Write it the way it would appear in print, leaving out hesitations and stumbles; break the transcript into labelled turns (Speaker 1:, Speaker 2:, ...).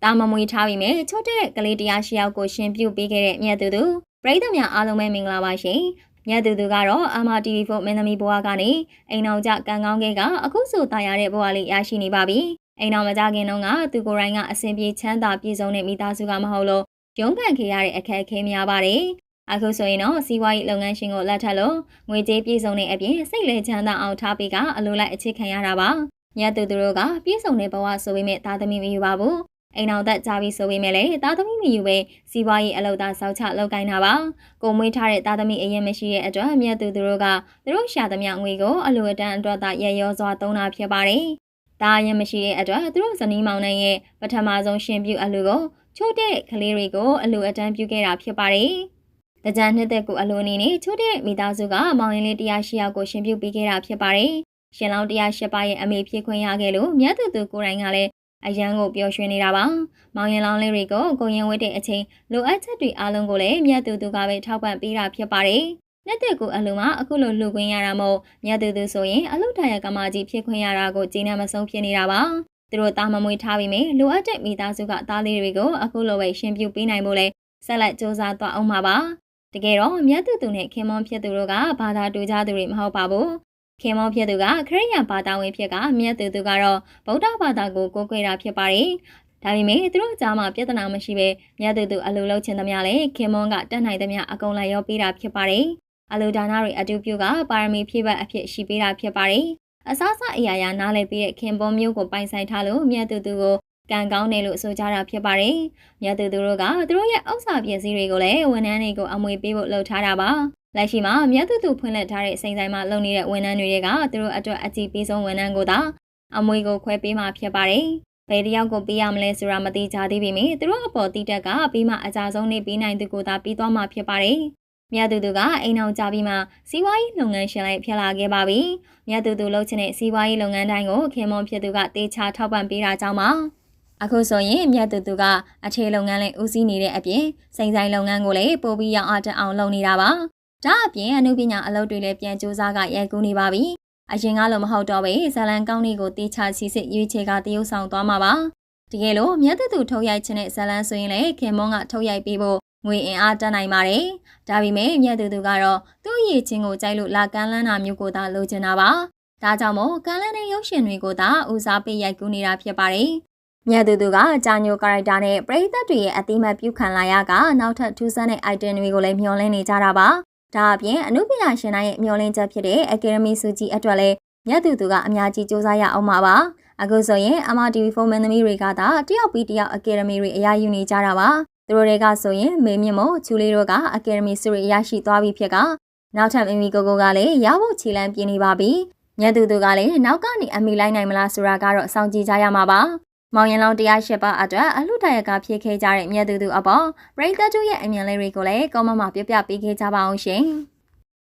Speaker 1: တာမမွေထားပြီးမြဲချို့တဲ့ကလေးတရားရှိယောက်ကိုရှင်ပြုပေးခဲ့တဲ့မြတ်သူပရိသတ်များအားလုံးပဲမင်္ဂလာပါရှင်မြတ်သူကတော့MRTV4မင်းသမီးဘွားကနေအိမ်အောင်ကြကံကောင်းခဲ့ကအခုဆိုတာရတဲ့ဘွားလေးရရှိနေပါပြီအိမ်အောင်မကြခင်တုန်းကသူကိုယ်တိုင်ကအစဉ်ပြေချမ်းသာပြည့်စုံတဲ့မိသားစုကမဟုတ်လို့ရုန်းကန်ခဲ့ရတဲ့အခက်အခဲများပါတယ်အခုဆိုရင်တော့စီးပွားရေးလုပ်ငန်းရှင်ကိုလက်ထပ်လို့ငွေကြေးပြည့်စုံတဲ့အပြင်စိတ်လဲချမ်းသာအောင်ထားပေးကအလိုလိုက်အခြေခံရတာပါမြတ်သူတို့ကပြည့်စုံတဲ့ဘဝဆိုပေမဲ့သားသမီးမယူပါဘူးအိမ်အောင်သက်ကြပြီးဆိုပေမဲ့လည်းသားသမီးမယူပဲစီးပွားရေးအလုပ်သားစောက်ချလုပ်ကိုင်းတာပါကိုမွေးထားတဲ့သားသမီးအရင်မရှိတဲ့အတွက်မြတ်သူတို့ကသူတို့ရှာသမျှငွေကိုအလိုအတန်းအတွက်သာရရောစွာသုံးတာဖြစ်ပါတယ်ဒါအရင်မရှိတဲ့အတွက်သူတို့ဇနီးမောင်နှံရဲ့ပထမဆုံးရှင်ပြုအလူကိုချို့တဲ့ကလေးတွေကိုအလိုအတန်းပြုခဲ့တာဖြစ်ပါတယ်တကြံနှစ်သက်ကိုအလိုအနေနဲ့ချို့တဲ့မိသားစုကမောင်ရင်လေး108ယောက်ကိုရှင်ပြုပေးခဲ့တာဖြစ်ပါတယ်ရှင်လောင်း108ပါးရဲ့အမေဖြစ်ခွင့်ရခဲ့လို့မြတ်သူကိုယ်တိုင်ကလည်းအရန်ကိုပျော်ရွှင်နေတာပါမောင်ရင်လောင်းလေးတွေကိုကိုရင်ဝတ်တဲ့အချိန်လိုအပ်ချက်တွေအားလုံးကိုလည်းမြတ်သူကပဲထောက်ပံ့ပေးတာဖြစ်ပါတယ်နှစ်သက်ကိုအလိုမှာအခုလိုလှူခွင့်ရတာမို့မြတ်သူဆိုရင်အလုထရကမကြီးဖြစ်ခွင့်ရတာကိုကျေနပ်မဆုံးဖြစ်နေတာပါသူတို့တာမမွေထားပြီးမြင်လိုအပ်တဲ့မိသားစုကသားလေးတွေကိုအခုလိုပဲရှင်ပြုပေးနိုင်ဖို့လဲဆက်လက်စူးစမ်းသွားအောင်ပါတကယ်တော့မြတ်သူနဲ့ခင်မွန်ဖြစ်သူတို့ကဘာသာတူကြသူတွေမဟုတ်ပါဘူးခင်မွန်ဖြစ်သူကခရစ်ယာန်ဘာသာဝင်ဖြစ်ကမြတ်သူကတော့ဗုဒ္ဓဘာသာကိုကိုးကွယ်တာဖြစ်ပါတယ်ဒါပေမဲ့သူတို့ကြားမှာပြဿနာမရှိပဲမြတ်သူအလိုလုပ်ချင်သမျှလဲခင်မွန်ကတတ်နိုင်သမျှအကုန်လိုက်ရောပေးတာဖြစ်ပါတယ်အလိုဒါနတွေအတူပြုကပါရမီဖြည့်ဘက်အဖြစ်ရှိပေးတာဖြစ်ပါတယ်အစားအစာအရာရာနားလည်ပြီးတဲ့ခင်ပွန်မျိုးကိုပိုင်ဆိုင်ထားလို့မြတ်သူကိုကံကောင်းတယ်လို့ဆိုကြတာဖြစ်ပါတယ်မြတ်သူတို့ကသူတို့ရဲ့ဥစ္စာပစ္စည်းတွေကိုလည်းဝန်ထမ်းတွေကိုအမွေပေးဖို့လှုပ်ထားတာပါလက်ရှိမှာမြတ်သူဖွင့်လှစ်ထားတဲ့စိန်ဆိုင်မှာလုပ်နေတဲ့ဝန်ထမ်းတွေကသူတို့အတွက်အကြည့်ပေးဆုံးဝန်ထမ်းကိုသာအမွေကိုခွဲပေးမှာဖြစ်ပါတယ်ဘယ်တယောက်ကိုပေးရမလဲဆိုတာမသိကြသေးပေမဲ့သူတို့အပေါ်တိတက်ကပြီးမှအကြဆုံးနေပေးနိုင်သူကိုသာပြီးသွားမှာဖြစ်ပါတယ်မြတ်သူကအိမ်အောင်ကြပြီးမှစီးပွားရေးလုပ်ငန်းရှင်လိုက်ဖြစ်လာခဲ့ပါပြီမြတ်သူလှုပ်ချင်တဲ့စီးပွားရေးလုပ်ငန်းတိုင်းကိုခင်မွန်ဖြစ်သူကတေချာထောက်ပံ့ပေးတာကြောင့်ပါအခုဆိုရင်မြတ်သူကအခြေလုပ်ငန်းလေးဦးစီးနေတဲ့အပြင်စိန်ဆိုင်လုပ်ငန်းကိုလည်းပို့ပြီးရောက်အားအောင်လုပ်နေတာပါဒါအပြင်အမှုပညာအလုပ်တွေလည်းပြန်စူးစမ်းကရိုက်ကူးနေပါပြီအရင်ကလိုမဟုတ်တော့ပဲဇလန်ကောင်းတွေကိုတေချာစီစစ်ရွေးချယ်ကတရုပ်ဆောင်သွားမှာပါတကယ်လို့မြတ်သူထုတ်ရိုက်ခြင်းတဲ့ဇလန်ဆိုရင်လည်းခင်မွန်ကထုတ်ရိုက်ပေးဖို့ငွေအင်အားတက်နိုင်ပါတယ်။ဒါပေမဲ့မြတ်သူကတော့သူ့ရည်ချင်းကိုကြိုက်လို့လာကမ်းလန်းတာမျိုးကိုသာလိုချင်တာပါ။ဒါကြောင့်မို့ကမ်းလန်းတဲ့ရုပ်ရှင်တွေကိုသာဦးစားပေးရိုက်ကူးနေတာဖြစ်ပါတယ်။မြတ်သူကဂျာညိုကာရိုက်တာနဲ့ပရိသတ်တွေရဲ့အတိမတ်ပြုခံလာရကနောက်ထပ်ထူးဆန်းတဲ့ item တွေကိုလည်းမျှော်လင့်နေကြတာပါ။ဒါအပြင်အနုပညာရှင်တိုင်းရဲ့မျှော်လင့်ချက်ဖြစ်တဲ့ Academy ဆုကြီးအတွက်လည်းမြတ်သူကအများကြီးစူးစမ်းရအောင်ပါ။အခုဆိုရင် MRTV4 မင်းသမီးတွေကသာတယောက်ပြီးတယောက် Academy တွေအရယူနေကြတာပါ။သူတို့တွေကဆိုရင်မေမြင့်မို့ချူလေးတို့ကအကယ်ဒမီဆုရရှိသွားပြီဖြစ်ကနောက်ထပ်မီကိုကလည်းရဖို့ခြေလမ်းပြင်းနေပါပြီ။မြတ်သူကလည်းနောက်ကနေအမိလိုက်နိုင်မလားဆိုတာကတော့စောင့်ကြည့်ကြရမှာပါ။မောင်ရင်လောင်း108ပါအတွက်အလှတရကဖြည့်ခဲ့ကြတဲ့မြတ်သူအပေါ်ပရိသတ်တို့ရဲ့အမြင်လေးတွေကိုလည်းကောမမှာပြပြပေးခဲ့ကြပါအောင်ရှင်။